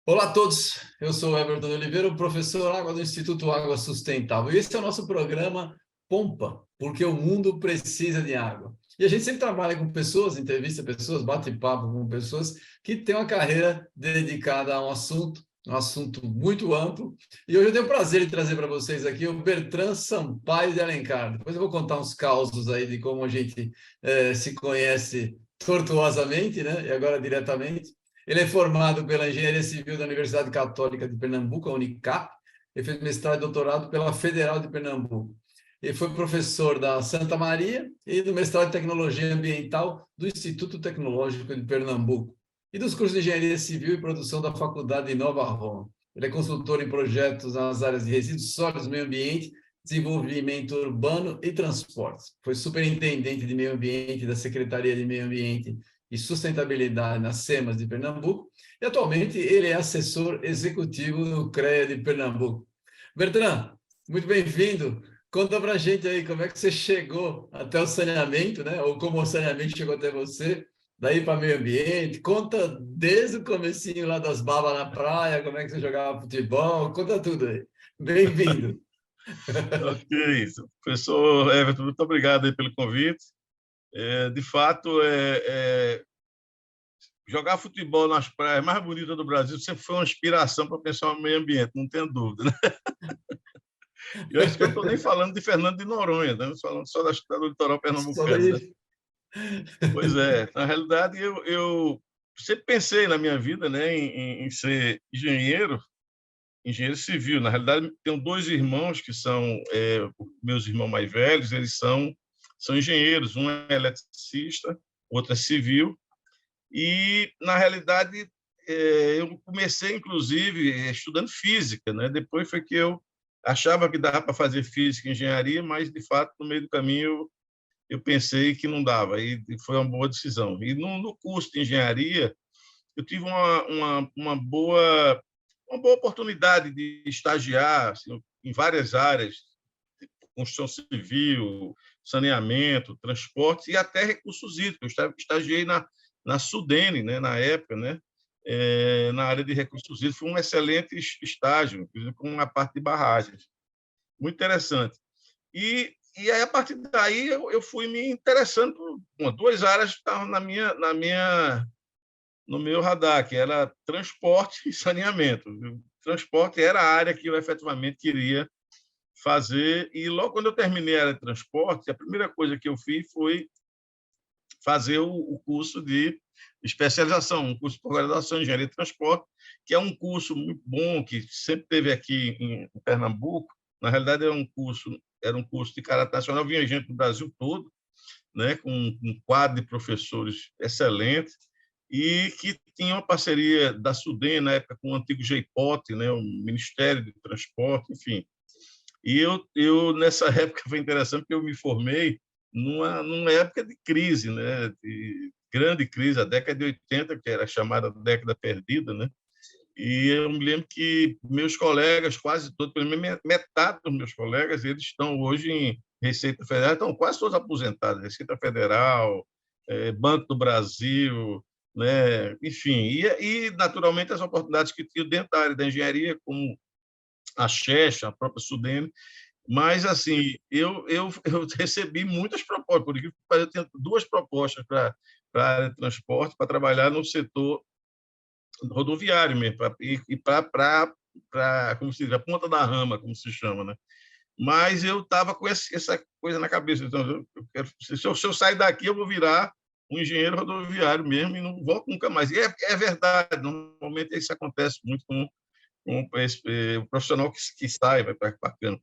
Olá a todos, eu sou o Everton Oliveira, o professor Água do Instituto Água Sustentável. E esse é o nosso programa Pompa, porque o mundo precisa de água. E a gente sempre trabalha com pessoas, entrevista pessoas, bate papo com pessoas que têm uma carreira dedicada a um assunto muito amplo. E hoje eu tenho o prazer de trazer para vocês aqui o Bertrand Sampaio de Alencar. Depois eu vou contar uns causos aí de como a gente se conhece tortuosamente, né? E agora diretamente. Ele é formado pela Engenharia Civil da Universidade Católica de Pernambuco, a Unicap. Ele fez mestrado e doutorado pela Federal de Pernambuco. Ele foi professor da Santa Maria e do mestrado em Tecnologia Ambiental do Instituto Tecnológico de Pernambuco e dos cursos de Engenharia Civil e Produção da Faculdade de Nova Roma. Ele é consultor em projetos nas áreas de resíduos sólidos, meio ambiente, desenvolvimento urbano e transportes. Foi superintendente de meio ambiente da Secretaria de Meio Ambiente e Sustentabilidade nas SEMAS de Pernambuco, e atualmente ele é assessor executivo no CREA de Pernambuco. Bertrand, muito bem-vindo. Conta para a gente aí como é que você chegou até o saneamento, né? Ou como o saneamento chegou até você, daí para meio ambiente. Conta desde o comecinho lá das babas na praia, como é que você jogava futebol, conta tudo aí. Bem-vindo. Ok, professor Everton, muito obrigado aí pelo convite. De fato, jogar futebol nas praias mais bonitas do Brasil sempre foi uma inspiração para pensar no meio ambiente, não tenho dúvida, né? E eu acho que eu não estou nem falando de Fernando de Noronha, né? Falando só do litoral Só pernambucano, né? aí. Pois é, na realidade eu sempre pensei na minha vida, né, em ser engenheiro civil. Na realidade, tenho dois irmãos que são meus irmãos mais velhos, eles são engenheiros, um é eletricista, outro é civil, e, na realidade, eu comecei, inclusive, estudando física, né? Depois foi que eu achava que dava para fazer física e engenharia, mas, de fato, no meio do caminho, eu pensei que não dava, e foi uma boa decisão. E no curso de engenharia, eu tive uma boa oportunidade de estagiar assim, em várias áreas, construção civil, saneamento, transporte e até recursos hídricos. Eu estagiei na Sudene, né, na época, né, na área de recursos hídricos. Foi um excelente estágio, inclusive com a parte de barragens. Muito interessante. E aí, a partir daí, eu fui me interessando por duas áreas que estavam no meu radar, que era transporte e saneamento. O transporte era a área que eu efetivamente queria fazer, e logo quando eu terminei a área de transporte, a primeira coisa que eu fiz foi fazer o curso de especialização, um curso de pós-graduação em engenharia de transporte, que é um curso muito bom, que sempre teve aqui em Pernambuco. Na realidade, era um curso de caráter nacional, vinha gente do Brasil todo, né, com um quadro de professores excelente, e que tinha uma parceria da SUDEM, na época, com o antigo GEIPOT, né, o Ministério de Transporte, enfim. E nessa época, foi interessante, porque eu me formei numa época de crise, né, de grande crise, a década de 80, que era chamada década perdida, né? E eu me lembro que meus colegas, quase todos, pelo menos metade dos meus colegas, eles estão hoje em Receita Federal, estão quase todos aposentados, Receita Federal, Banco do Brasil, né? Enfim, naturalmente as oportunidades que tinham dentro da área da engenharia, como a Checha, a própria Sudene, mas assim, eu recebi muitas propostas, por exemplo, eu tenho duas propostas para a área de transporte, para trabalhar no setor rodoviário mesmo, para como se diz, a ponta da rama, como se chama, né? Mas eu estava com essa coisa na cabeça. Então, se eu sair daqui, eu vou virar um engenheiro rodoviário mesmo e não volto nunca mais. E é verdade, normalmente isso acontece muito com o profissional que sai, vai para bacana.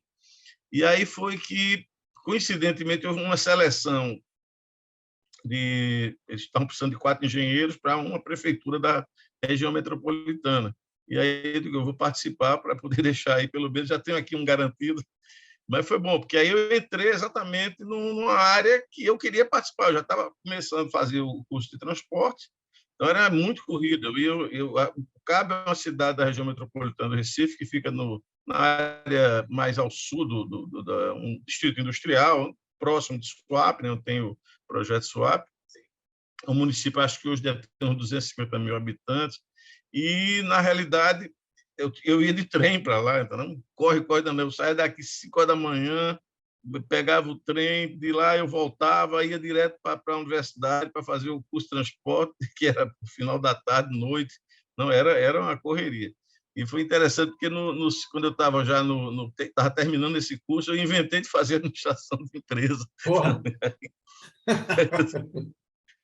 E aí foi que, coincidentemente, houve uma seleção eles estavam precisando de 4 engenheiros para uma prefeitura da região metropolitana. E aí eu digo, eu vou participar para poder deixar aí, pelo menos, já tenho aqui um garantido. Mas foi bom, porque aí eu entrei exatamente numa área que eu queria participar. Eu já estava começando a fazer o curso de transporte, então era muito corrido. O Cabo é uma cidade da região metropolitana do Recife, que fica na área mais ao sul um distrito industrial, próximo de Suape, né? Eu tenho o projeto Suape. O município, acho que hoje deve ter uns 250 mil habitantes, e, na realidade, eu ia de trem para lá, então, não corre, eu saía daqui 5 horas da manhã, pegava o trem, de lá eu voltava, ia direto para a universidade para fazer o curso de transporte, que era no final da tarde, noite, não, era uma correria. E foi interessante porque quando eu estava já estava terminando esse curso, eu inventei de fazer administração de empresa. Porra.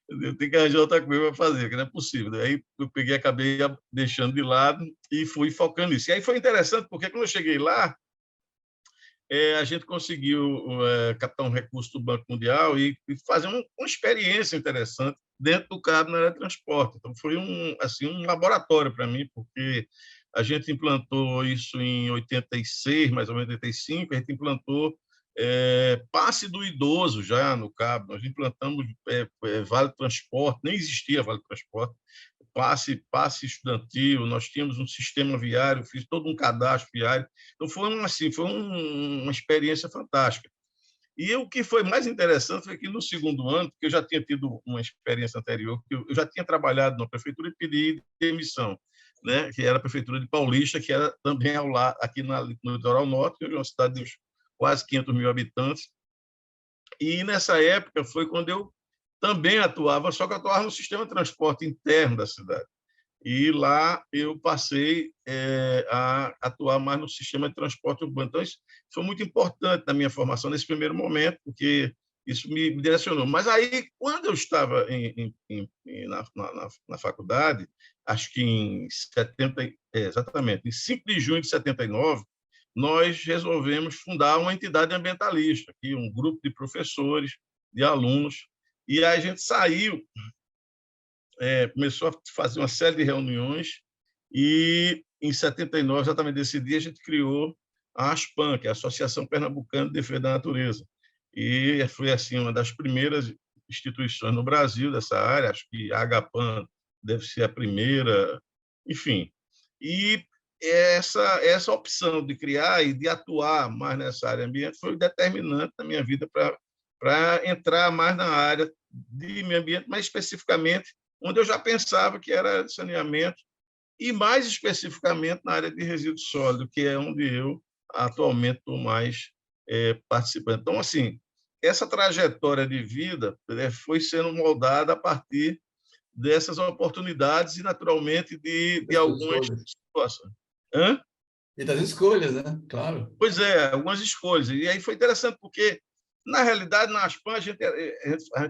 Eu tenho que arranjar outra coisa para fazer, que não é possível. Aí eu peguei, acabei deixando de lado e fui focando nisso. E aí foi interessante, porque quando eu cheguei lá, a gente conseguiu captar um recurso do Banco Mundial e fazer uma experiência interessante dentro do CAB na área de transporte. Então, foi um laboratório para mim, porque a gente implantou isso em 86, mais ou menos 85, a gente implantou passe do idoso já no CAB. Nós implantamos Vale Transporte, nem existia Vale Transporte, passe estudantil, nós tínhamos um sistema viário, fiz todo um cadastro viário. Então, foi uma experiência fantástica. E o que foi mais interessante foi que, no segundo ano, porque eu já tinha tido uma experiência anterior, que eu já tinha trabalhado na prefeitura e pedi demissão, né? Que era a prefeitura de Paulista, que era também ao lado, aqui no Litoral Norte, que é uma cidade de quase 500 mil habitantes. E, nessa época, foi quando eu também atuava, só que eu atuava no sistema de transporte interno da cidade. E lá eu passei a atuar mais no sistema de transporte urbano. Então, isso foi muito importante na minha formação nesse primeiro momento, porque isso me direcionou. Mas aí, quando eu estava na faculdade, acho que exatamente, em 5 de junho de 79, nós resolvemos fundar uma entidade ambientalista, aqui, um grupo de professores, de alunos, e aí a gente saiu, começou a fazer uma série de reuniões e, em 79, exatamente desse dia, a gente criou a ASPAN, que é a Associação Pernambucana de Defesa da Natureza. E foi assim uma das primeiras instituições no Brasil dessa área, acho que a Agapan deve ser a primeira, enfim. E essa opção de criar e de atuar mais nessa área ambiente foi determinante na minha vida para entrar mais na área de meio ambiente, mais especificamente onde eu já pensava que era saneamento, e mais especificamente na área de resíduo sólido, que é onde eu atualmente estou mais participando. Então, assim, essa trajetória de vida foi sendo moldada a partir dessas oportunidades e, naturalmente, de algumas situações. Hã? E das escolhas, né? Claro. Pois é, algumas escolhas. E aí foi interessante, porque, na realidade, na ASPAN, a gente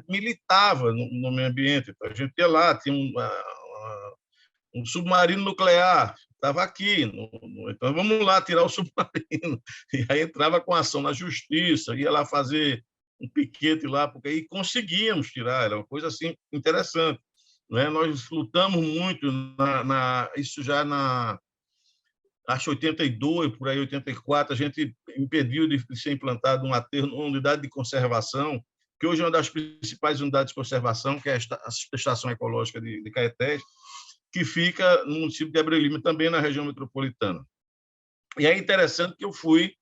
militava no meio ambiente. Então, a gente ia lá, tinha um submarino nuclear, estava aqui. Então, vamos lá tirar o submarino. E aí entrava com ação na justiça, ia lá fazer um piquete lá, porque aí conseguíamos tirar, era uma coisa assim interessante. Né? Nós lutamos muito, isso já acho 82, por aí 84, a gente impediu de ser implantado um aterro, uma unidade de conservação, que hoje é uma das principais unidades de conservação, que é a Estação Ecológica de Caetés, que fica no município de Abreu Lima, também na região metropolitana. E é interessante que eu fui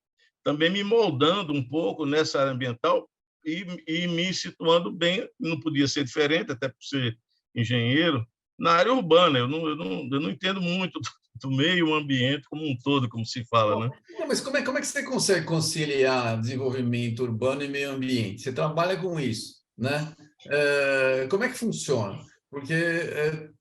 também me moldando um pouco nessa área ambiental e me situando bem, não podia ser diferente, até por ser engenheiro, na área urbana. Eu não entendo muito do meio ambiente como um todo, como se fala, né? Não, mas como é que você consegue conciliar desenvolvimento urbano e meio ambiente? Você trabalha com isso, né? Como é que funciona? Porque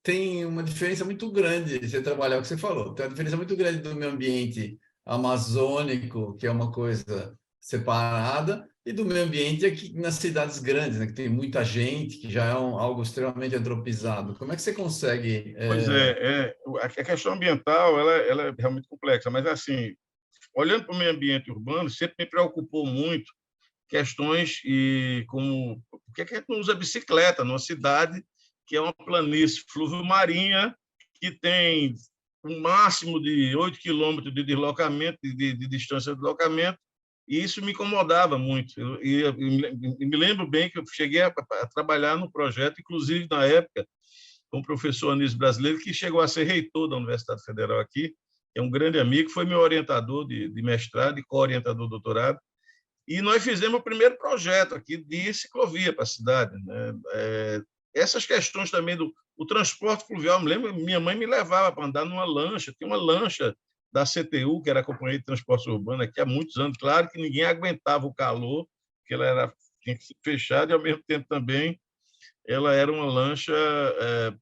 tem uma diferença muito grande, você trabalhar o que você falou, tem uma diferença muito grande do meio ambiente amazônico, que é uma coisa separada, e do meio ambiente aqui nas cidades grandes, né, que tem muita gente, que já é algo extremamente antropizado. Como é que você consegue... Pois a questão ambiental ela é realmente complexa, mas, assim, olhando para o meio ambiente urbano, sempre me preocupou muito questões como por que a gente não usa bicicleta numa cidade que é uma planície fluvio-marinha, que tem um máximo de 8 quilômetros de deslocamento, de distância de deslocamento, e isso me incomodava muito. Eu me lembro bem que eu cheguei a trabalhar no projeto, inclusive na época, com o professor Anísio Brasileiro, que chegou a ser reitor da Universidade Federal aqui, é um grande amigo, foi meu orientador de mestrado e co-orientador de doutorado, E nós fizemos o primeiro projeto aqui de ciclovia para a cidade, né? Essas questões também do o transporte fluvial, me lembro, minha mãe me levava para andar numa lancha, tinha uma lancha da CTU, que era a Companhia de Transporte Urbano, aqui há muitos anos, claro que ninguém aguentava o calor, que ela tinha que ser fechada, e ao mesmo tempo também ela era uma lancha,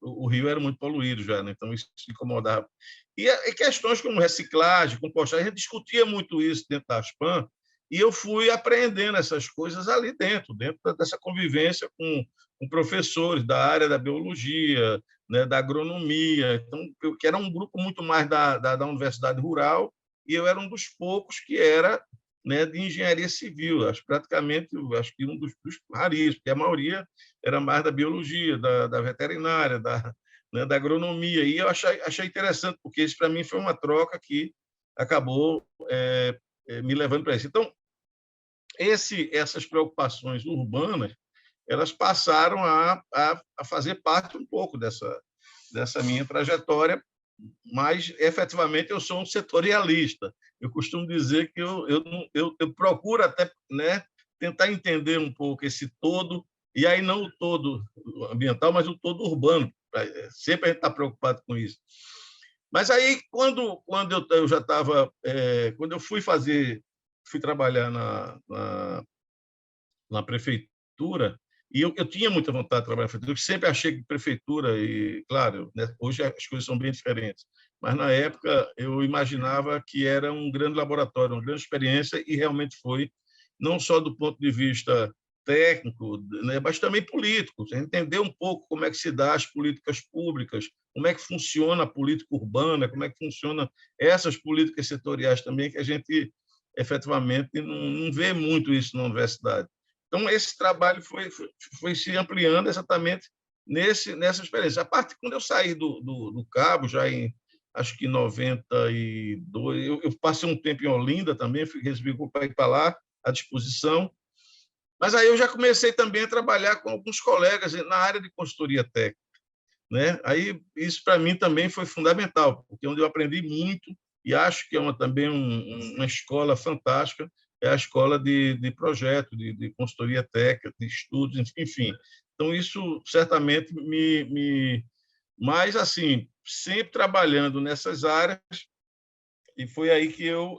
o rio era muito poluído já, né? Então isso incomodava. E questões como reciclagem, compostagem, a gente discutia muito isso dentro da Aspan, e eu fui aprendendo essas coisas ali dentro dessa convivência com professores da área da biologia, né, da agronomia, então, que era um grupo muito mais da universidade rural, e eu era um dos poucos que era, né, de engenharia civil, praticamente, acho que um dos raríssimos, porque a maioria era mais da biologia, da veterinária, né, da agronomia. E eu achei interessante, porque isso, para mim, foi uma troca que acabou me levando para isso. Então, essas preocupações urbanas, elas passaram a fazer parte um pouco dessa minha trajetória, mas, efetivamente, eu sou um setorialista. Eu costumo dizer que eu procuro até, né, tentar entender um pouco esse todo, e aí não o todo ambiental, mas o todo urbano. Sempre a gente está preocupado com isso. Mas aí, quando eu já estava... quando eu fui trabalhar na prefeitura, e eu tinha muita vontade de trabalhar na prefeitura, sempre achei que prefeitura, e, claro, né, hoje as coisas são bem diferentes, mas na época eu imaginava que era um grande laboratório, uma grande experiência, e realmente foi, não só do ponto de vista técnico, né, mas também político, entender um pouco como é que se dá as políticas públicas, como é que funciona a política urbana, como é que funciona essas políticas setoriais também, que a gente efetivamente não vê muito isso na universidade. Então, esse trabalho foi se ampliando exatamente nessa experiência. A parte quando eu saí do Cabo, já em, acho que 92, eu passei um tempo em Olinda também, recebi para ir para lá, à disposição. Mas aí eu já comecei também a trabalhar com alguns colegas na área de consultoria técnica, né? Aí isso para mim também foi fundamental, porque onde eu aprendi muito, e acho que é também uma escola fantástica, é a escola de projeto, de consultoria técnica, de estudos, enfim. Então, isso certamente mas, assim, sempre trabalhando nessas áreas, e foi aí que eu...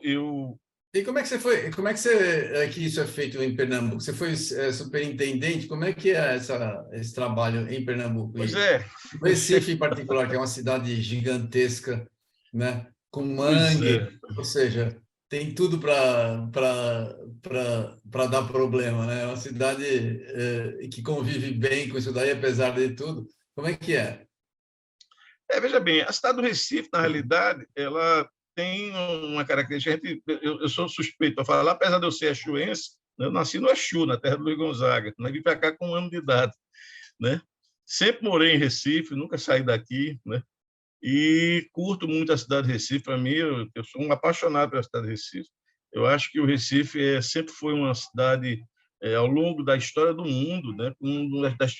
E como é que você foi? Como é que que isso é feito em Pernambuco? Você foi superintendente? Como é que é esse trabalho em Pernambuco? Pois E é, no Recife, em particular, que é uma cidade gigantesca, né? Com pois é. mangue, ou seja, tem tudo para dar problema, né? É uma cidade que convive bem com isso daí, apesar de tudo. Como é que é? Veja bem, a cidade do Recife, na realidade, ela tem uma característica. Eu sou suspeito para falar, apesar de eu ser exuense, eu nasci no Exu, na terra do Luiz Gonzaga. Nós vim para cá com 1 ano de idade, né? Sempre morei em Recife, nunca saí daqui, né? E curto muito a cidade de Recife. Para mim, eu sou um apaixonado pela cidade de Recife. Eu acho que o Recife sempre foi uma cidade, ao longo da história do mundo, né, uma das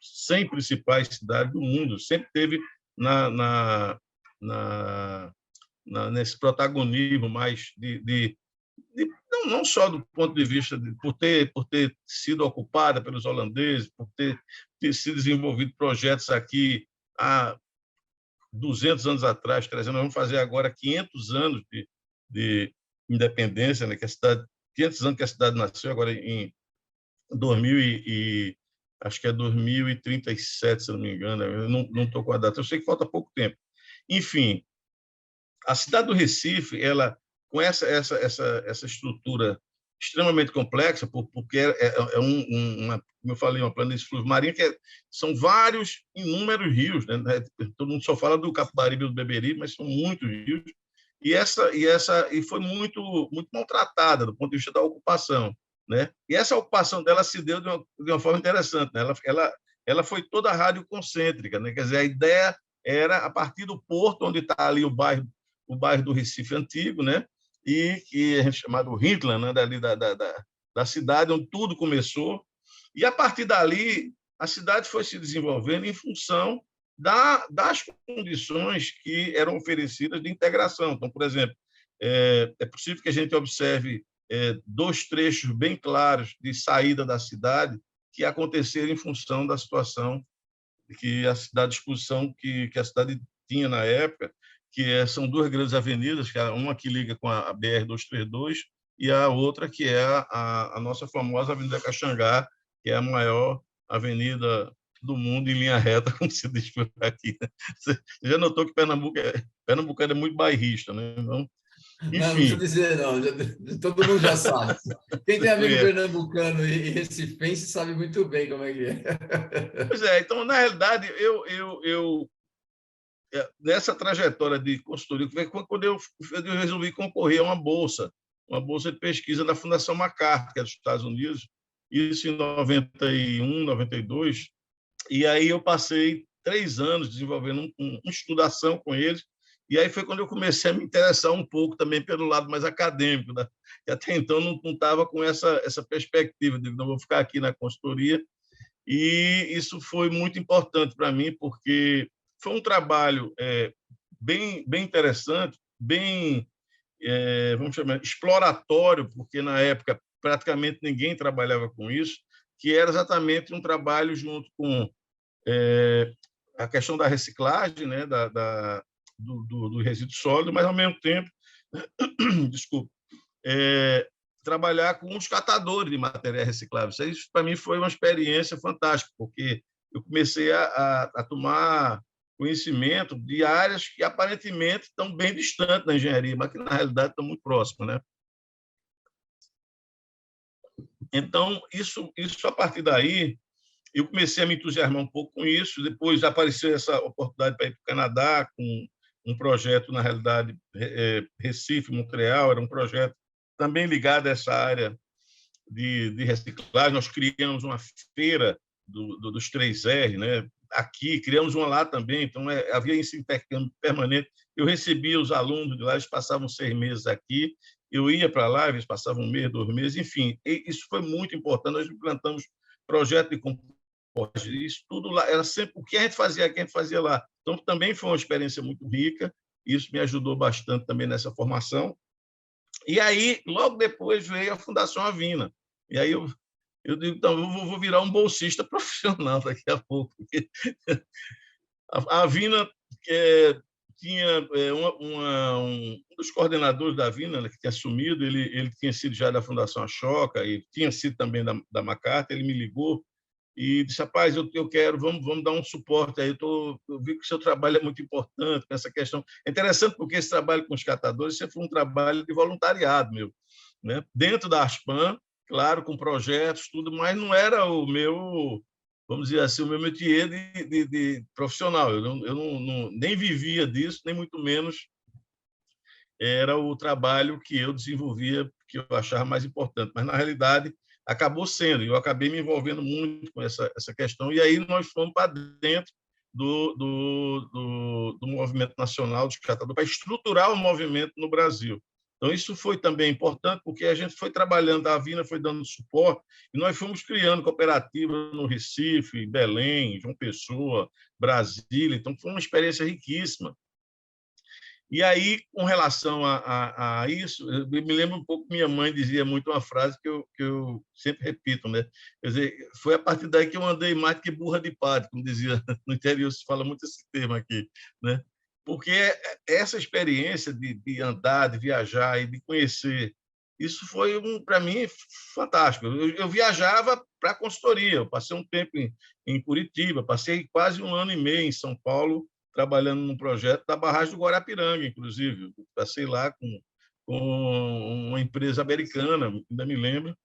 100 principais cidades do mundo. Sempre teve na, na, na, nesse protagonismo mais não só do ponto de vista por ter sido ocupada pelos holandeses, por ter se desenvolvido projetos aqui há 200 anos atrás, 300, nós vamos fazer agora 500 anos de independência, né? Que a cidade, 500 anos que a cidade nasceu, agora em 2000 acho que é 2037, se não me engano, eu não estou com a data, eu sei que falta pouco tempo. Enfim, a cidade do Recife, ela com essa estrutura extremamente complexa, porque como eu falei, uma planície fluvial-marinha são vários, inúmeros rios, né? Todo mundo só fala do Capibaribe e do Beberibe, mas são muitos rios, e foi muito maltratada do ponto de vista da ocupação, né? E essa ocupação dela se deu de uma forma interessante, né? Ela foi toda radioconcêntrica, né? Quer dizer, a ideia era a partir do porto onde está ali o bairro do Recife Antigo, né? E que a gente chamava o Hinterland, né? Dali da cidade onde tudo começou. E a partir dali a cidade foi se desenvolvendo em função das condições que eram oferecidas de integração. Então, por exemplo, é possível que a gente observe dois trechos bem claros de saída da cidade que aconteceram em função da situação da disposição que a cidade tinha na época, são duas grandes avenidas, uma que liga com a BR-232 e a outra que é a nossa famosa Avenida Caxangá, que é a maior avenida do mundo em linha reta, como se diz por aqui. Você já notou que Pernambuco é muito bairrista, né? Então, Não precisa enfim. dizer, não. Todo mundo já sabe. Quem tem amigo Conheço. pernambucano e recifense sabe muito bem como é que é. Pois é, então, na realidade, nessa trajetória de consultoria, quando eu resolvi concorrer a uma bolsa de pesquisa da Fundação MacArthur, que é dos Estados Unidos, isso em 91, 92, e aí eu passei 3 anos desenvolvendo uma estudação com eles, e aí foi quando eu comecei a me interessar um pouco também pelo lado mais acadêmico, né? Que até então não estava com essa perspectiva de não vou ficar aqui na consultoria, e isso foi muito importante para mim, porque foi um trabalho bem interessante, vamos chamar, exploratório, porque na época praticamente ninguém trabalhava com isso, que era exatamente um trabalho junto com a questão da reciclagem, né, do resíduo sólido, mas ao mesmo tempo, desculpa, trabalhar com os catadores de materiais recicláveis. Isso para mim foi uma experiência fantástica, porque eu comecei a tomar conhecimento de áreas que aparentemente estão bem distantes da engenharia, mas que na realidade estão muito próximas, né? Então, isso a partir daí, eu comecei a me entusiasmar um pouco com isso. Depois apareceu essa oportunidade para ir para o Canadá com um projeto, na realidade, Recife, Montreal, era um projeto também ligado a essa área de reciclagem. Nós criamos uma feira dos 3R, né? Aqui, criamos uma lá também, então havia esse intercâmbio permanente. Eu recebia os alunos de lá, eles passavam 6 meses aqui, eu ia para lá, eles passavam 1 mês, 2 meses, enfim, isso foi muito importante. Nós implantamos projeto de compostagem, isso tudo lá, era sempre o que a gente fazia aqui, a gente fazia lá. Então, também foi uma experiência muito rica, isso me ajudou bastante também nessa formação. E aí, logo depois, veio a Fundação Avina. E aí eu digo, então, eu vou virar um bolsista profissional daqui a pouco. A Avina tinha um dos coordenadores da Avina, né, que tinha assumido, ele tinha sido já da Fundação Ashoka e tinha sido também da MacArthur, ele me ligou e disse, rapaz, eu quero, vamos dar um suporte aí, eu vi que o seu trabalho é muito importante nessa questão. É interessante porque esse trabalho com os catadores sempre foi um trabalho de voluntariado meu, né? Dentro da Aspan, claro, com projetos, tudo, mas não era o meu, vamos dizer assim, o meu métier de profissional. Eu nem vivia disso, nem muito menos era o trabalho que eu desenvolvia, que eu achava mais importante. Mas, na realidade, acabou sendo. Eu acabei me envolvendo muito com essa questão. E aí nós fomos para dentro do movimento nacional dos catadores, para estruturar o movimento no Brasil. Então, isso foi também importante, porque a gente foi trabalhando, a Avina foi dando suporte, e nós fomos criando cooperativas no Recife, Belém, João Pessoa, Brasília. Então, foi uma experiência riquíssima. E aí, com relação a isso, eu me lembro um pouco que minha mãe dizia muito uma frase que eu sempre repito, né? Quer dizer, foi a partir daí que eu andei mais do que burra de padre, como dizia no interior, se fala muito esse termo aqui, né? Porque essa experiência de andar, de viajar e de conhecer, isso foi, para mim, fantástico. Eu viajava para a consultoria, eu passei um tempo em Curitiba, passei quase 1 ano e meio em São Paulo, trabalhando num projeto da barragem do Guarapiranga, inclusive. Eu passei lá com uma empresa americana, ainda me lembro,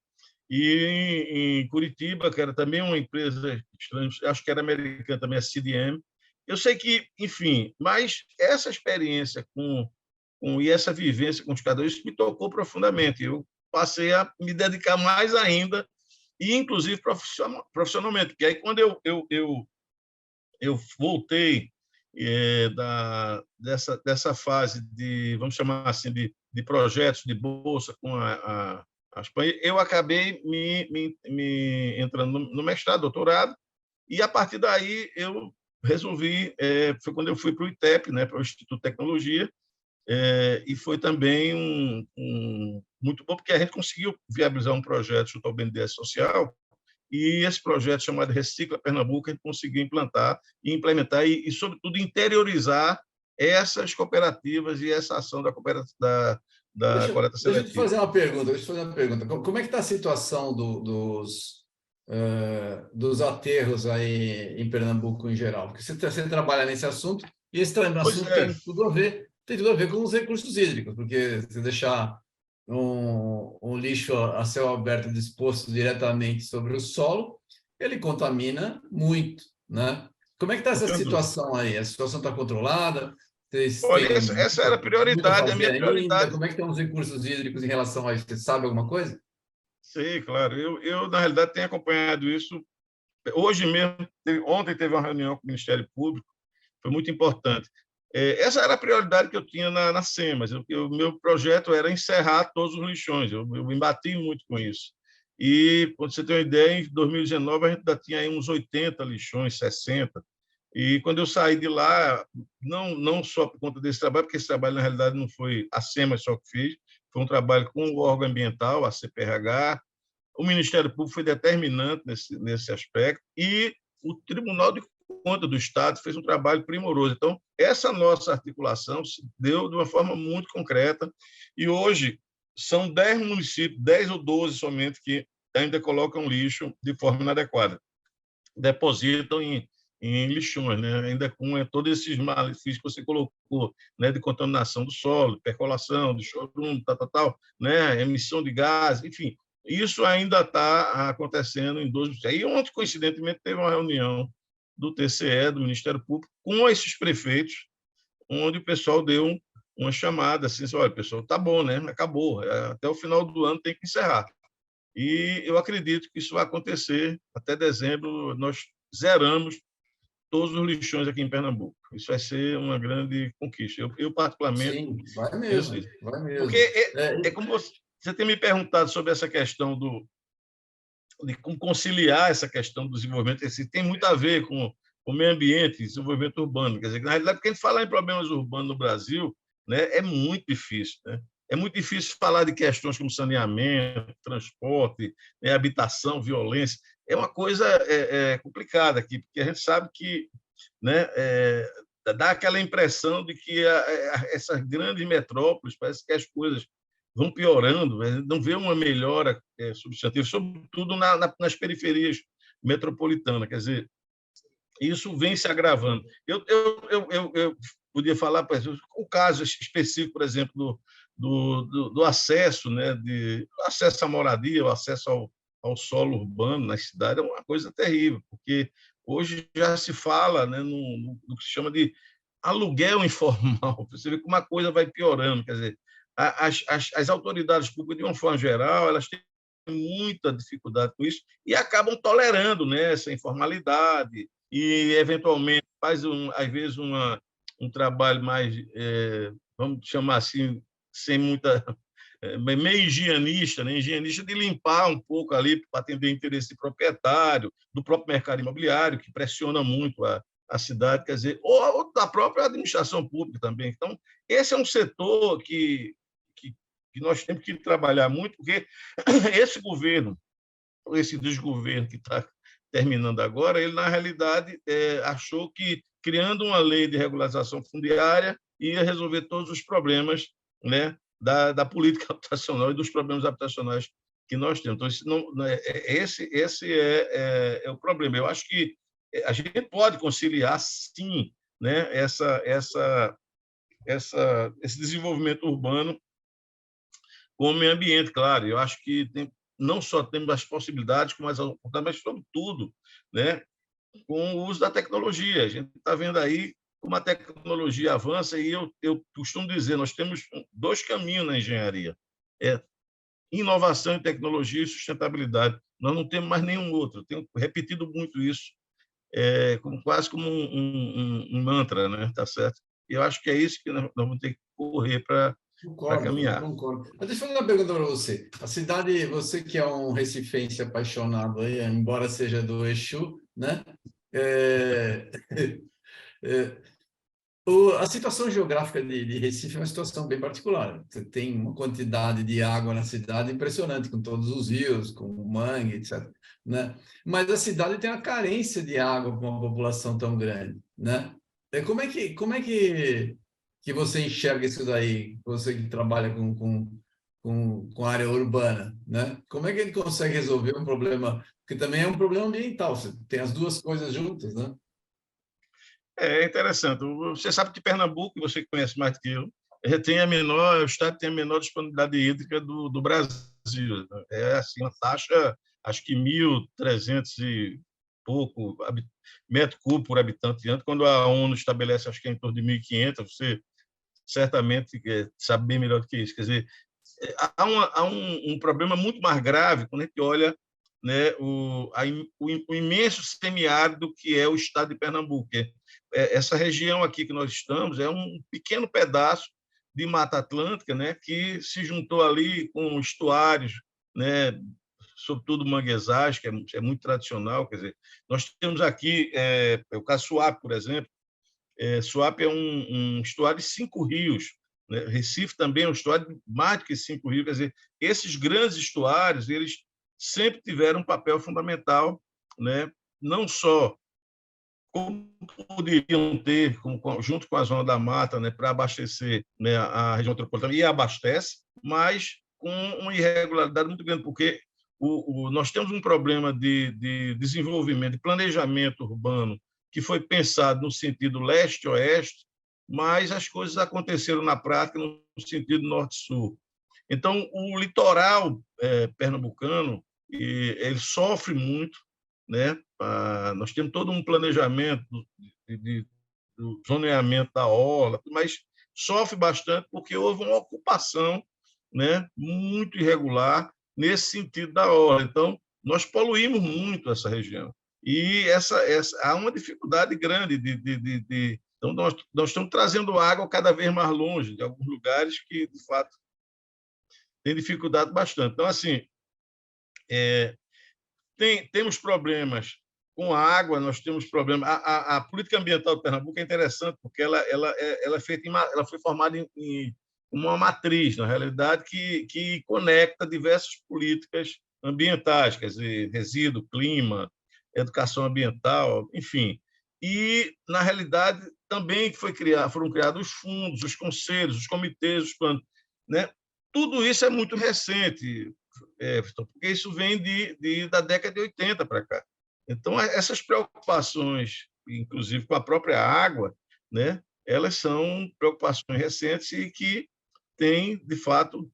e em Curitiba, que era também uma empresa, acho que era americana também, a CDM. Eu sei que, enfim, mas essa experiência e essa vivência com os catadores me tocou profundamente. Eu passei a me dedicar mais ainda, e inclusive profissionalmente, porque aí quando eu voltei dessa fase de, vamos chamar assim, de projetos de bolsa com a Espanha, eu acabei me entrando no mestrado, doutorado, e a partir daí eu resolvi, foi quando eu fui para o ITEP, né, para o Instituto de Tecnologia, E foi também muito bom, porque a gente conseguiu viabilizar um projeto junto ao BNDES Social, e esse projeto chamado Recicla Pernambuco, a gente conseguiu implantar e implementar sobretudo, interiorizar essas cooperativas e essa ação da coleta Deixa eu te seletiva. fazer uma pergunta. Deixa eu te fazer uma pergunta. Como é que está a situação dos aterros aí em Pernambuco em geral? Porque você trabalha nesse assunto e esse Pois assunto é, tem tudo a ver com os recursos hídricos, porque se deixar um lixo a céu aberto disposto diretamente sobre o solo, ele contamina muito, né? Como é que está não essa tenho dúvida. situação aí? A situação está controlada? Vocês Olha, têm essa era a muito a prioridade, a fazer minha ainda? prioridade. Como é que estão os recursos hídricos em relação a isso? Você sabe alguma coisa? Sei, claro. Na realidade, tenho acompanhado isso. Hoje mesmo, ontem teve uma reunião com o Ministério Público, foi muito importante. Essa era a prioridade que eu tinha na SEMAS. O meu projeto era encerrar todos os lixões. Eu me bati muito com isso. E, para você ter uma ideia, em 2019 a gente ainda tinha aí uns 80 lixões, 60. E quando eu saí de lá, não só por conta desse trabalho, porque esse trabalho, na realidade, não foi a SEMAS só que fez, foi um trabalho com o órgão ambiental, a CPRH, o Ministério Público foi determinante nesse aspecto e o Tribunal de Contas do Estado fez um trabalho primoroso. Então, essa nossa articulação se deu de uma forma muito concreta e hoje são 10 municípios, 10 ou 12 somente, que ainda colocam lixo de forma inadequada, depositam em lixões, né? Ainda com todos esses malefícios que você colocou, né? De contaminação do solo, percolação, de chorume, tal, né? Emissão de gás, enfim, isso ainda está acontecendo em 12. E ontem, coincidentemente, teve uma reunião do TCE, do Ministério Público, com esses prefeitos, onde o pessoal deu uma chamada assim, olha, pessoal, tá bom, né? Acabou, até o final do ano tem que encerrar. E eu acredito que isso vai acontecer até dezembro. Nós zeramos todos os lixões aqui em Pernambuco. Isso vai ser uma grande conquista. Eu particularmente, Sim, vai penso mesmo, isso. vai Porque mesmo. é como você tem me perguntado sobre essa questão de como conciliar essa questão do desenvolvimento. Tem muito a ver com o meio ambiente, desenvolvimento urbano. Quer dizer, na realidade, porque a gente falar em problemas urbanos no Brasil, né, é muito difícil, né? É muito difícil falar de questões como saneamento, transporte, né, habitação, violência. É uma coisa complicada aqui, porque a gente sabe que, né, dá aquela impressão de que essas grandes metrópoles, parece que as coisas vão piorando, não vê uma melhora substantiva, sobretudo nas periferias metropolitanas. Quer dizer, isso vem se agravando. Eu podia falar, por exemplo, o caso específico, por exemplo, do acesso, né, acesso à moradia, o acesso ao solo urbano na cidade, é uma coisa terrível, porque hoje já se fala, né, no que se chama de aluguel informal. Você vê como a coisa vai piorando. Quer dizer, as autoridades públicas, de uma forma geral, elas têm muita dificuldade com isso e acabam tolerando, né, essa informalidade e, eventualmente, faz, às vezes, um trabalho mais, vamos chamar assim, sem muita... meio higienista, né? Higienista de limpar um pouco ali para atender interesse proprietário, do próprio mercado imobiliário, que pressiona muito a cidade, quer dizer, ou da própria administração pública também. Então, esse é um setor que nós temos que trabalhar muito, porque esse governo, esse desgoverno que está terminando agora, ele, na realidade, achou que, criando uma lei de regularização fundiária, ia resolver todos os problemas, né, da política habitacional e dos problemas habitacionais que nós temos. Então, esse é o problema. Eu acho que a gente pode conciliar, sim, né, esse desenvolvimento urbano com o meio ambiente, claro. Eu acho que não só temos as possibilidades, como as oportunidades, mas, sobretudo, né, com o uso da tecnologia. A gente está vendo aí como a tecnologia avança e eu costumo dizer, nós temos dois caminhos na engenharia. Inovação em tecnologia e sustentabilidade. Nós não temos mais nenhum outro. Eu tenho repetido muito isso, quase como um mantra, né? Tá certo? E eu acho que é isso que nós vamos ter que correr para Eu caminhar. concordo. Mas deixa eu fazer uma pergunta para você. A cidade, você que é um recifense apaixonado aí, embora seja do Exu, né? É, é, A situação geográfica de Recife é uma situação bem particular. Você tem uma quantidade de água na cidade impressionante, com todos os rios, com o mangue, etc., né? Mas a cidade tem uma carência de água com uma população tão grande, né? Que você enxerga isso daí? Você que trabalha com área urbana, né? Como é que ele consegue resolver um problema que também é um problema ambiental? Você tem as duas coisas juntas, né? É interessante. Você sabe que Pernambuco, você conhece mais do que eu, tem a menor, o estado tem a menor disponibilidade hídrica do Brasil. É assim, uma taxa, acho que 1.300 e pouco metro cúbico por habitante. Antes, quando a ONU estabelece, acho que é em torno de 1.500, você certamente sabe bem melhor do que isso. Quer dizer, há um problema muito mais grave quando a gente olha, né, o imenso semiárido que é o estado de Pernambuco. Essa região aqui que nós estamos é um pequeno pedaço de Mata Atlântica, né, que se juntou ali com estuários, né, sobretudo manguezais, que é muito tradicional. Quer dizer, nós temos aqui o Caçoar, por exemplo. Suape é um estuário de 5 rios, né? Recife também é um estuário de mais do que 5 rios. Quer dizer, esses grandes estuários, eles sempre tiveram um papel fundamental, né? Não só como poderiam ter, junto com a Zona da Mata, né, para abastecer, né, a região metropolitana, e abastece, mas com uma irregularidade muito grande, porque nós temos um problema de desenvolvimento, de planejamento urbano, que foi pensado no sentido leste-oeste, mas as coisas aconteceram na prática no sentido norte-sul. Então, o litoral pernambucano ele sofre muito, né? Nós temos todo um planejamento do zoneamento da orla, mas sofre bastante porque houve uma ocupação, né, muito irregular nesse sentido da orla. Então, nós poluímos muito essa região. E há uma dificuldade grande então, nós estamos trazendo água cada vez mais longe de alguns lugares que, de fato, tem dificuldade bastante. Então, assim, temos problemas com a água, nós temos problemas. A política ambiental de Pernambuco é interessante porque ela é feita ela foi formada em uma matriz, na realidade, que conecta diversas políticas ambientais, quer dizer, resíduo, clima, educação ambiental, enfim. E, na realidade, também foram criados os fundos, os conselhos, os comitês, os planos, né? Tudo isso é muito recente, porque isso vem da década de 80 para cá. Então, essas preocupações, inclusive com a própria água, né, elas são preocupações recentes e que têm, de fato,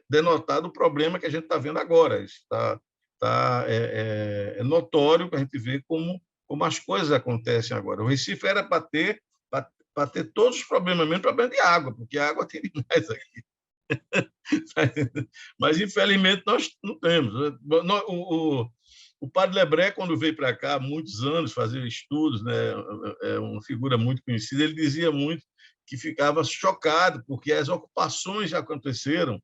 denotado o problema que a gente está vendo agora. É notório que a gente vê como as coisas acontecem agora. O Recife era para ter todos os problemas, mesmo problema de água, porque a água tem demais aqui. Mas, infelizmente, nós não temos. O padre Lebré, quando veio para cá há muitos anos fazer estudos, né, é uma figura muito conhecida, ele dizia muito que ficava chocado, porque as ocupações já aconteceram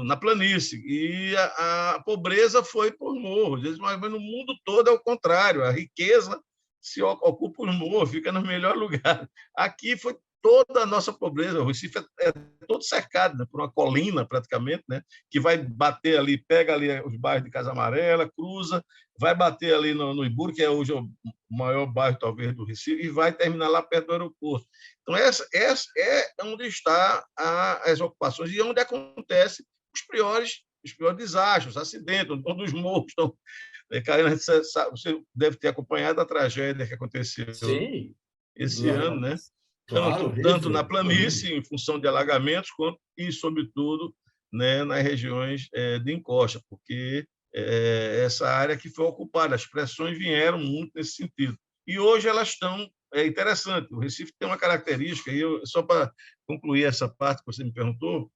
na planície, e a pobreza foi por morros. Mas no mundo todo é o contrário, a riqueza se ocupa os morros, fica nos melhores lugares. Aqui foi toda a nossa pobreza. O Recife é todo cercado, né, por uma colina, praticamente, né, que vai bater ali, pega ali os bairros de Casa Amarela, cruza, vai bater ali no Iburu, que é hoje o maior bairro, talvez, do Recife, e vai terminar lá perto do aeroporto. Então, essa é onde estão as ocupações e onde acontecem os piores desastres, os acidentes, onde os morros estão caindo. Você deve ter acompanhado a tragédia que aconteceu Sim, esse ano, né? claro, Tanto na horrível, horrível. planície, em função de alagamentos, quanto e, sobretudo, né, nas regiões de encosta, porque essa área que foi ocupada, as pressões vieram muito nesse sentido. E hoje elas estão. É interessante, o Recife tem uma característica, e só para concluir essa parte que você me perguntou,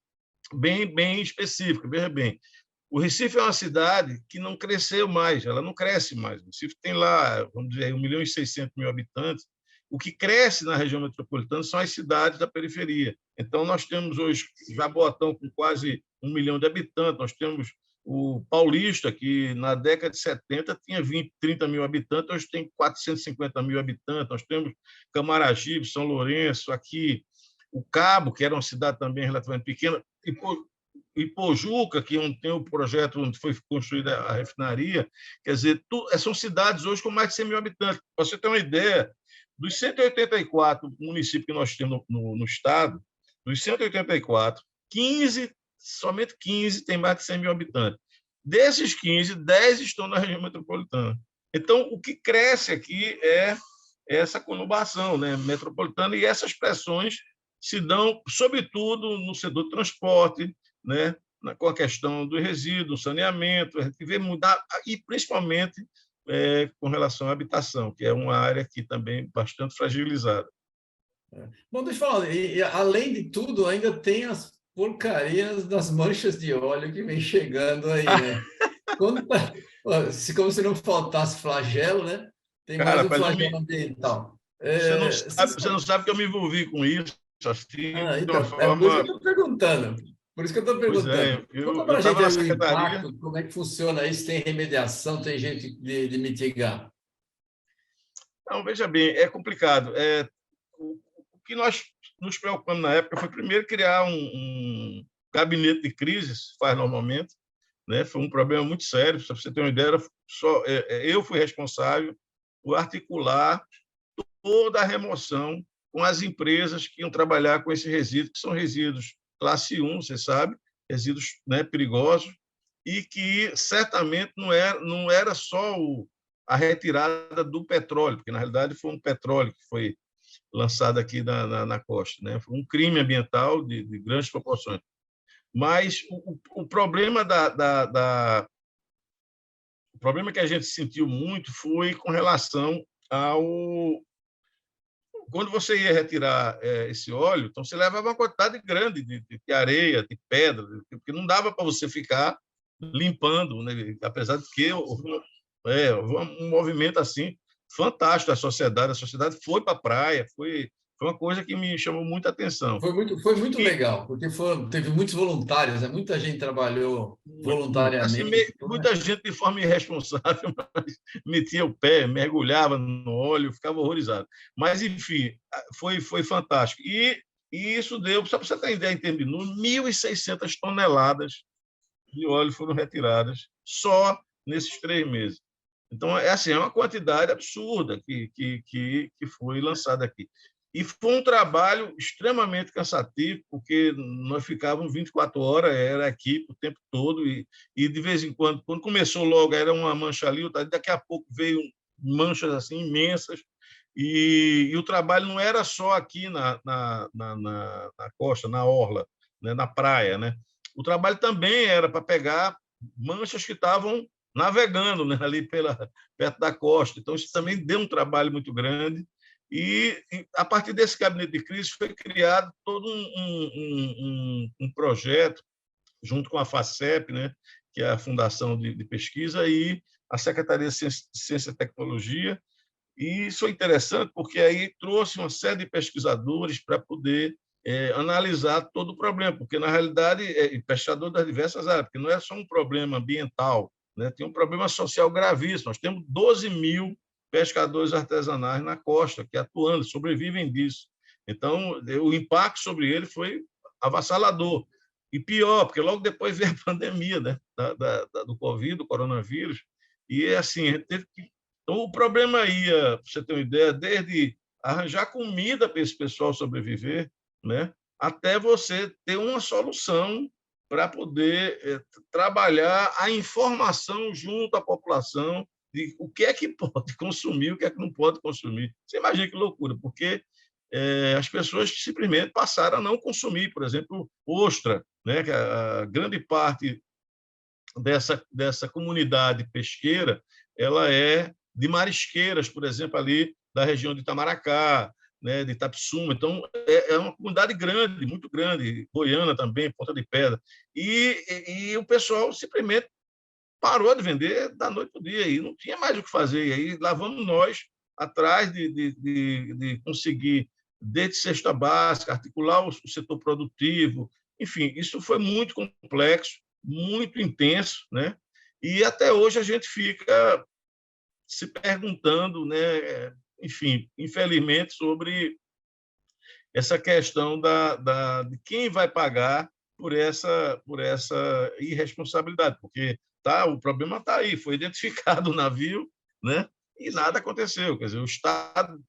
bem específica, veja bem. O Recife é uma cidade que não cresceu mais, ela não cresce mais. O Recife tem lá, vamos dizer, 1.600.000 habitantes. O que cresce na região metropolitana são as cidades da periferia. Então, nós temos hoje Jaboatão com quase 1 milhão de habitantes, nós temos o Paulista, que na década de 70 tinha 20, 30 mil habitantes, hoje tem 450 mil habitantes. Nós temos Camaragibe, São Lourenço, aqui o Cabo, que era uma cidade também relativamente pequena, e Pojuca, que tem o projeto onde foi construída a refinaria. Quer dizer, são cidades hoje com mais de 100 mil habitantes. Para você ter uma ideia, dos 184 municípios que nós temos no estado, dos 184, somente 15 têm mais de 100 mil habitantes. Desses 15, 10 estão na região metropolitana. Então, o que cresce aqui é essa conurbação, né, metropolitana, e essas pressões se dão, sobretudo, no setor do transporte, né, com a questão do resíduo, saneamento, a gente vê mudar, e principalmente com relação à habitação, que é uma área aqui também bastante fragilizada. Bom, deixa eu falar, e além de tudo, ainda tem as porcarias das manchas de óleo que vem chegando aí, né? Como se não faltasse flagelo, né? Tem mais Cara, um flagelo ambiental. Você não sabe que eu me envolvi com isso, assim, de uma Então, é por isso que forma... eu estou perguntando. Por isso que eu estou Pois é, perguntando. Conta eu para a estava gente na aí o secretaria. impacto, como é que funciona isso, tem remediação, tem jeito de mitigar. Não, veja bem, é complicado. O que nós nos preocupamos na época foi, primeiro, criar um gabinete de crises, faz normalmente, né? Foi um problema muito sério. Para você ter uma ideia, eu fui responsável por articular toda a remoção com as empresas que iam trabalhar com esses resíduos, que são resíduos classe 1, você sabe, resíduos, né, perigosos, e que certamente não era só a retirada do petróleo, porque, na realidade, foi um petróleo que foi lançado aqui na costa, né? Foi um crime ambiental de grandes proporções. Mas o problema o problema que a gente sentiu muito foi com relação ao... Quando você ia retirar esse óleo, então você levava uma quantidade grande de areia, de pedra, porque não dava para você ficar limpando, né? Apesar de que houve um movimento assim fantástico da sociedade. A sociedade foi para a praia, foi uma coisa que me chamou muita atenção. Foi muito E legal, porque teve muitos voluntários, né? Muita gente trabalhou assim, voluntariamente. muita gente de forma irresponsável, mas metia o pé, mergulhava no óleo, ficava horrorizado. Mas, enfim, foi fantástico. E isso deu, só para você ter ideia, em termos de número, 1.600 toneladas de óleo foram retiradas só nesses 3 meses. Então, assim, é uma quantidade absurda que foi lançada aqui. E foi um trabalho extremamente cansativo, porque nós ficávamos 24 horas, era aqui o tempo todo, e de vez em quando começou logo, era uma mancha ali, daqui a pouco veio manchas assim imensas, e o trabalho não era só aqui na costa, na orla, né, na praia, né? O trabalho também era para pegar manchas que estavam navegando, né, ali perto da costa. Então, isso também deu um trabalho muito grande. E a partir desse gabinete de crise, foi criado todo um projeto, junto com a FACEP, né, que é a Fundação de Pesquisa, e a Secretaria de Ciência e Tecnologia. E isso é interessante, porque aí trouxe uma série de pesquisadores para poder analisar todo o problema, porque, na realidade, pesquisador das diversas áreas, porque não é só um problema ambiental, né? Tem um problema social gravíssimo. Nós temos 12 mil pescadores artesanais na costa que atuando, sobrevivem disso. Então, o impacto sobre ele foi avassalador. E pior, porque logo depois veio a pandemia, né? Do Covid, do coronavírus, e assim, a gente teve que... Então, o problema ia, para você ter uma ideia, desde arranjar comida para esse pessoal sobreviver, né, até você ter uma solução para poder trabalhar a informação junto à população de o que é que pode consumir, o que é que não pode consumir. Você imagina que loucura, porque as pessoas simplesmente passaram a não consumir, por exemplo, ostra, né, que a grande parte dessa comunidade pesqueira ela é de marisqueiras, por exemplo, ali da região de Itamaracá, né, de Itapissuma. Então, é uma comunidade grande, muito grande, Goiânia também, Ponta de Pedra. E o pessoal simplesmente parou de vender da noite para o dia, e não tinha mais o que fazer. E aí lá vamos nós atrás de conseguir, desde cesta básica, articular o setor produtivo. Enfim, isso foi muito complexo, muito intenso, né? E até hoje a gente fica se perguntando, né? Enfim, infelizmente, sobre essa questão de quem vai pagar por essa irresponsabilidade, porque o problema está aí, foi identificado o navio, né? E nada aconteceu. Quer dizer, o Estado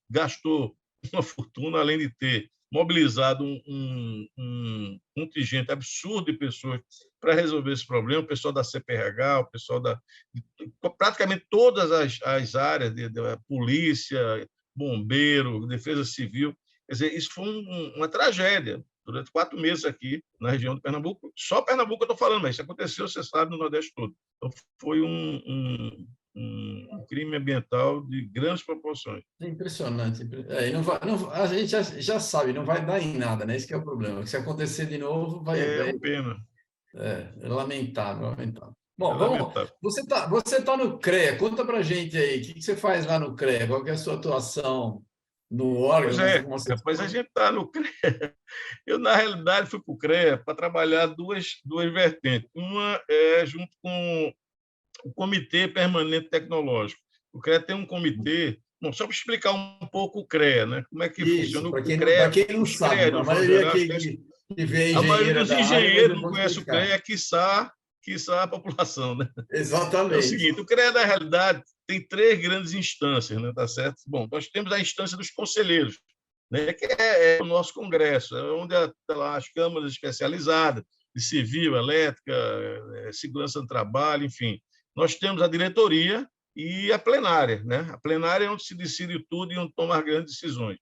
gastou uma fortuna, além de ter mobilizado um contingente absurdo de pessoas para resolver esse problema, o pessoal da CPRH, o pessoal de praticamente todas as áreas, de polícia, bombeiro, defesa civil. Quer dizer, isso foi uma tragédia. Durante 4 meses aqui na região de Pernambuco, só Pernambuco eu estou falando, mas isso aconteceu, você sabe, no Nordeste todo. Então, foi um crime ambiental de grandes proporções. É impressionante. E não vai, a gente já sabe, não vai dar em nada, né? Esse que é o problema. Se acontecer de novo, É uma pena. É lamentável, lamentável. É Bom, vamos. lamentável. Você tá no CREA, conta pra gente aí, o que você faz lá no CREA? Qual que é a sua atuação no Pois órgão? é, Como você rapaz, a gente está no CREA. Eu, na realidade, fui para o CREA para trabalhar duas vertentes. Uma é junto com o Comitê Permanente Tecnológico. O CREA tem um comitê. Bom, só para explicar um pouco o CREA, né? Como é que Isso, funciona para o quem não, para CREA, quem não os sabe, CREA, a no João maioria Geral, que vê a maioria engenheira dos da área, mas eu engenheiros não vou conhece o explicar. CREA, quiçá a população, né? É o Exatamente. seguinte, o CREA, na realidade, tem 3 grandes instâncias, né? Tá certo? Bom, nós temos a instância dos conselheiros, né? Que é o nosso congresso, é onde tá lá as câmaras especializadas de civil, elétrica, segurança do trabalho, enfim. Nós temos a diretoria e a plenária, né? A plenária é onde se decide tudo e onde toma as grandes decisões.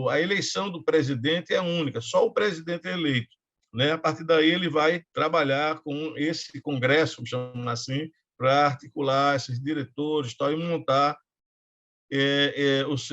A eleição do presidente é única, só o presidente é eleito, né? A partir daí ele vai trabalhar com esse congresso, chamamos assim, para articular esses diretores tal, e montar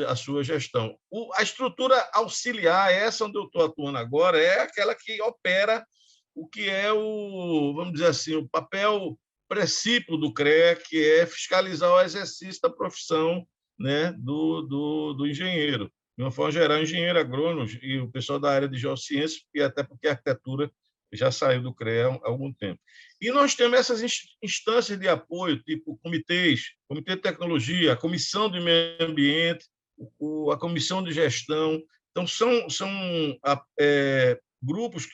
a sua gestão. A estrutura auxiliar, essa onde eu estou atuando agora, é aquela que opera o que é vamos dizer assim, o papel precípio do CREA, que é fiscalizar o exercício da profissão, né, do engenheiro. De uma forma geral, engenheiro agrônomo e o pessoal da área de geociências, e até porque a arquitetura já saiu do CREA há algum tempo. E nós temos essas instâncias de apoio, tipo comitês, Comitê de Tecnologia, a Comissão de Meio Ambiente, a Comissão de Gestão. Então, são grupos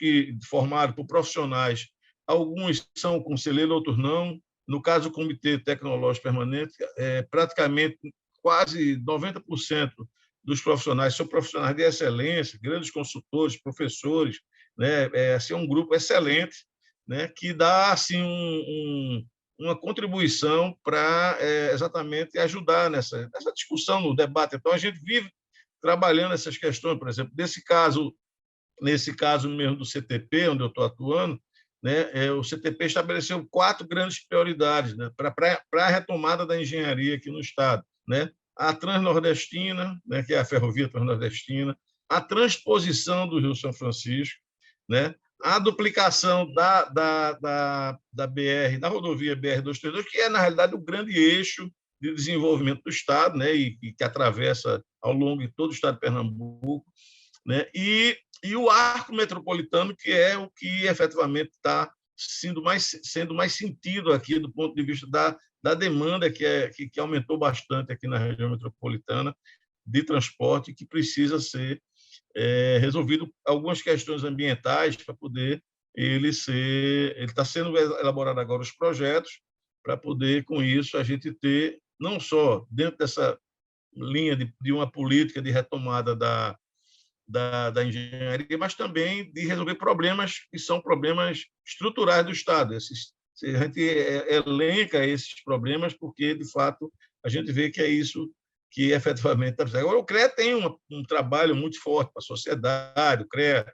formados por profissionais, alguns são conselheiros, outros não. No caso do Comitê Tecnológico Permanente, praticamente quase 90% dos profissionais são profissionais de excelência, grandes consultores, professores, né? Assim, é um grupo excelente, né? Que dá assim uma contribuição para exatamente ajudar nessa discussão, no debate. Então, a gente vive trabalhando essas questões, por exemplo, nesse caso mesmo do CTP, onde eu estou atuando, né? O CTP estabeleceu 4 grandes prioridades, né? para a retomada da engenharia aqui no Estado, né? A Transnordestina, né? Que é a Ferrovia Transnordestina, a transposição do Rio São Francisco, né? A duplicação da BR, da rodovia BR-232, que é, na realidade, o grande eixo de desenvolvimento do Estado, né? E que atravessa ao longo de todo o Estado de Pernambuco, né? E o arco metropolitano, que é o que efetivamente está sendo mais sentido aqui do ponto de vista da demanda que aumentou bastante aqui na região metropolitana de transporte, que precisa ser resolvido algumas questões ambientais para poder ele está sendo elaborado agora os projetos para poder, com isso, a gente ter, não só dentro dessa linha de uma política de retomada da engenharia, mas também de resolver problemas que são problemas estruturais do Estado. A gente elenca esses problemas porque, de fato, a gente vê que é isso que efetivamente está precisando. Agora, o CREA tem um trabalho muito forte para a sociedade, o CREA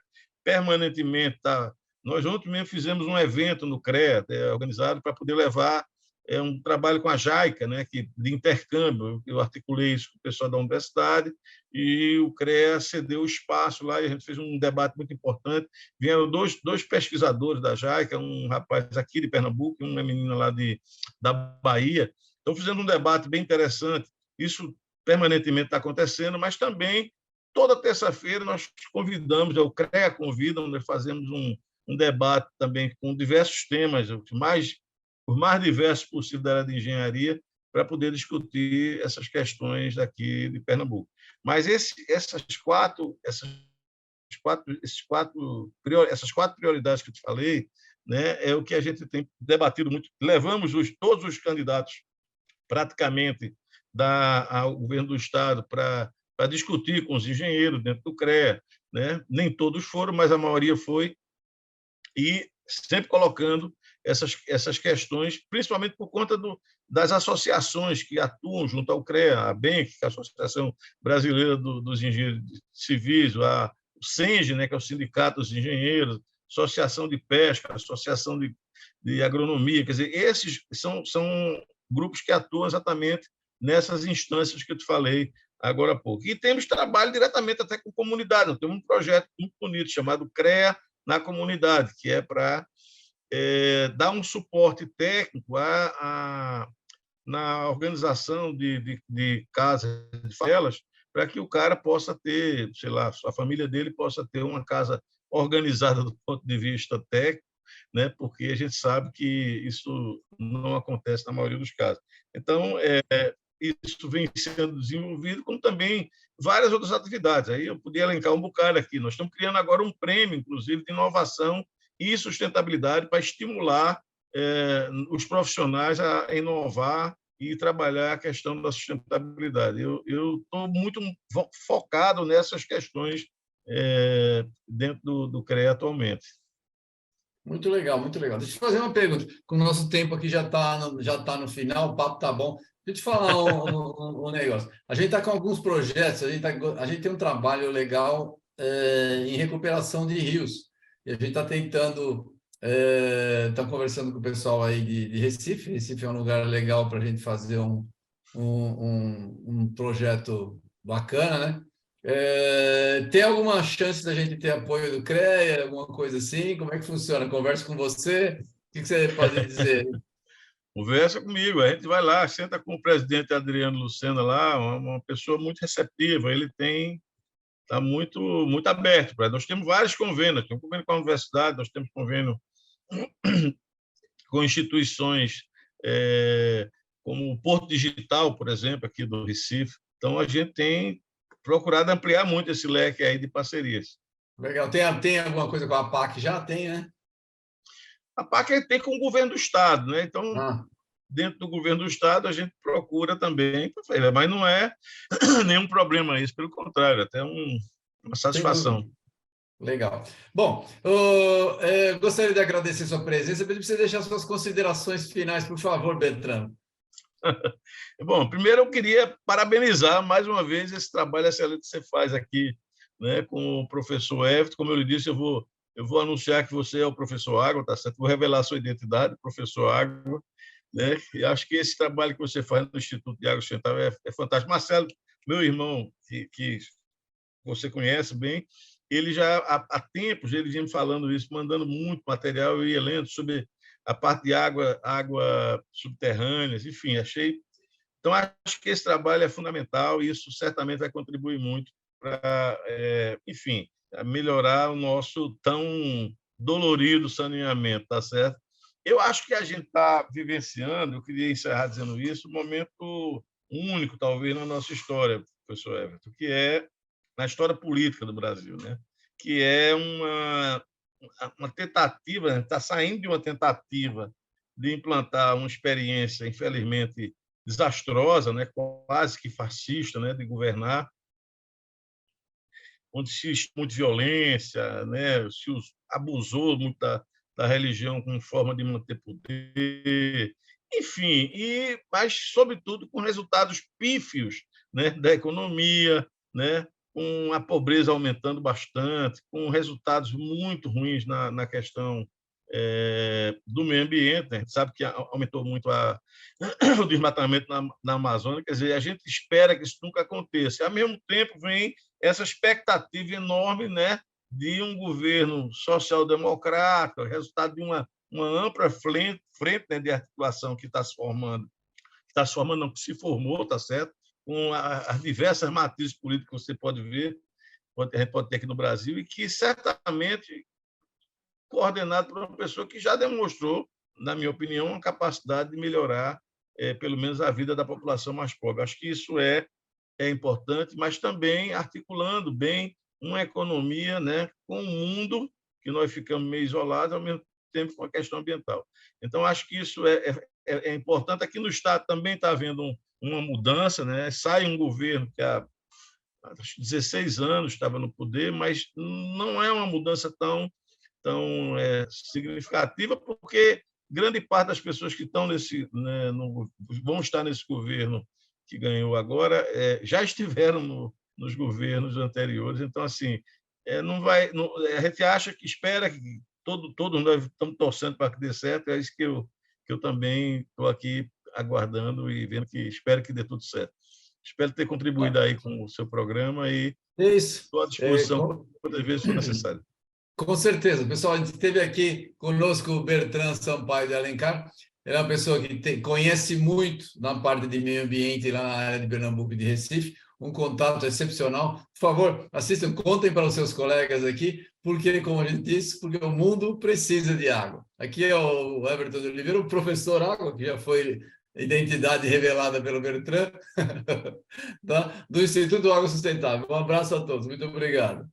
permanentemente está. Nós ontem mesmo fizemos um evento no CREA, organizado para poder levar um trabalho com a JAICA, né, de intercâmbio. Eu articulei isso com o pessoal da universidade e o CREA cedeu o espaço lá e a gente fez um debate muito importante. Vieram dois pesquisadores da JAICA, um rapaz aqui de Pernambuco e uma menina lá da Bahia. Então, fizemos um debate bem interessante. Isso permanentemente está acontecendo, mas também toda terça-feira nós convidamos, o CREA convida, nós fazemos um debate também com diversos temas, os mais diversos possíveis da área de engenharia, para poder discutir essas questões daqui de Pernambuco. Mas essas quatro prioridades que eu te falei, né, é o que a gente tem debatido muito. Levamos todos os candidatos praticamente ao governo do Estado para discutir com os engenheiros dentro do CREA. Né? Nem todos foram, mas a maioria foi, e sempre colocando essas questões, principalmente por conta das associações que atuam junto ao CREA, a BENC, que é a Associação Brasileira dos Engenheiros Civis, o SENGE, né, que é o Sindicato dos Engenheiros, Associação de Pesca, Associação de Agronomia. Quer dizer, esses são grupos que atuam exatamente nessas instâncias que eu te falei agora há pouco. E temos trabalho diretamente até com comunidade. Nós temos um projeto muito bonito chamado CREA na Comunidade, que é para dar um suporte técnico na organização de casas, de favelas, para que o cara possa ter, sei lá, a família dele possa ter uma casa organizada do ponto de vista técnico, né? Porque a gente sabe que isso não acontece na maioria dos casos. Então, isso vem sendo desenvolvido, como também várias outras atividades. Aí eu podia elencar um bocado aqui. Nós estamos criando agora um prêmio, inclusive, de inovação e sustentabilidade para estimular os profissionais a inovar e trabalhar a questão da sustentabilidade. Eu estou muito focado nessas questões dentro do CREA atualmente. Muito legal, muito legal. Deixa eu fazer uma pergunta. Com o nosso tempo aqui já tá no final, o papo tá bom. Deixa eu te falar um negócio. A gente está com alguns projetos, a gente tem um trabalho legal em recuperação de rios. E a gente está tentando, está conversando com o pessoal aí de Recife. Recife é um lugar legal para a gente fazer um projeto bacana, né? Tem alguma chance da gente ter apoio do CREA, alguma coisa assim? Como é que funciona? Conversa com você? O que você pode dizer? Conversa comigo, a gente vai lá, senta com o presidente Adriano Lucena lá, uma pessoa muito receptiva, ele está muito aberto. Nós temos vários convênios, temos convênio com a universidade, nós temos convênio com instituições como o Porto Digital, por exemplo, aqui do Recife. Então, a gente tem procurado ampliar muito esse leque aí de parcerias. Legal. Tem alguma coisa com a PAC? Já tem, né? A PAC tem com o governo do Estado, né? Então, dentro do governo do Estado, a gente procura também, mas não é nenhum problema isso, pelo contrário, até uma satisfação. Legal. Bom, gostaria de agradecer sua presença, pedir para você deixar suas considerações finais, por favor, Bertrand. Bom, primeiro eu queria parabenizar mais uma vez esse trabalho excelente que você faz aqui, né, com o professor Everton. Como eu lhe disse, eu vou anunciar que você é o professor Água, tá certo? Vou revelar a sua identidade, professor Água, né? E acho que esse trabalho que você faz no Instituto de Água Sustentável é fantástico. Marcelo, meu irmão, que você conhece bem, ele já há tempos ele vinha me falando isso, mandando muito material, eu ia lendo sobre a parte de água subterrâneas, enfim, achei. Então, acho que esse trabalho é fundamental e isso certamente vai contribuir muito para, enfim, melhorar o nosso tão dolorido saneamento, tá certo? Eu acho que a gente está vivenciando, eu queria encerrar dizendo isso, um momento único, talvez, na nossa história, professor Everton, que é na história política do Brasil, né? Que é uma tentativa, está saindo de uma tentativa de implantar uma experiência, infelizmente, desastrosa, né? Quase que fascista, né? De governar, onde se muito violência, né? Se abusou muito da religião como forma de manter poder, enfim, mas, sobretudo, com resultados pífios, né? Da economia, né? Com a pobreza aumentando bastante, com resultados muito ruins na questão do meio ambiente. Né? A gente sabe que aumentou muito o desmatamento na Amazônia, quer dizer, a gente espera que isso nunca aconteça. Ao mesmo tempo, vem essa expectativa enorme, né, de um governo social-democrata, resultado de uma ampla frente, né, de articulação que está se formando, não, que se formou, tá certo? Com as diversas matrizes políticas que você pode ver, a gente pode ter aqui no Brasil, e que certamente coordenado por uma pessoa que já demonstrou, na minha opinião, uma capacidade de melhorar, pelo menos, a vida da população mais pobre. Acho que isso é importante, mas também articulando bem uma economia, né, com o mundo, que nós ficamos meio isolados, ao mesmo tempo com a questão ambiental. Então, acho que isso é importante. Aqui no Estado também está havendo uma mudança, né? Sai um governo que há 16 anos estava no poder, mas não é uma mudança tão significativa, porque grande parte das pessoas que estão vão estar nesse governo que ganhou agora já estiveram nos governos anteriores. Então, assim, não vai, a gente espera que todos nós estamos torcendo para que dê certo. É isso que eu também estou aqui aguardando e vendo, que espero que dê tudo certo. Espero ter contribuído aí com o seu programa e Isso. estou à disposição quantas vezes for necessário. Com certeza. Pessoal, a gente teve aqui conosco o Bertrand Sampaio de Alencar. Ele é uma pessoa que conhece muito na parte de meio ambiente lá na área de Pernambuco e de Recife, um contato excepcional. Por favor, assistam, contem para os seus colegas aqui, porque, como a gente disse, porque o mundo precisa de água. Aqui é o Everton de Oliveira, o professor Água, que já foi identidade revelada pelo Bertrand, tá? Do Instituto Água Sustentável. Um abraço a todos. Muito obrigado.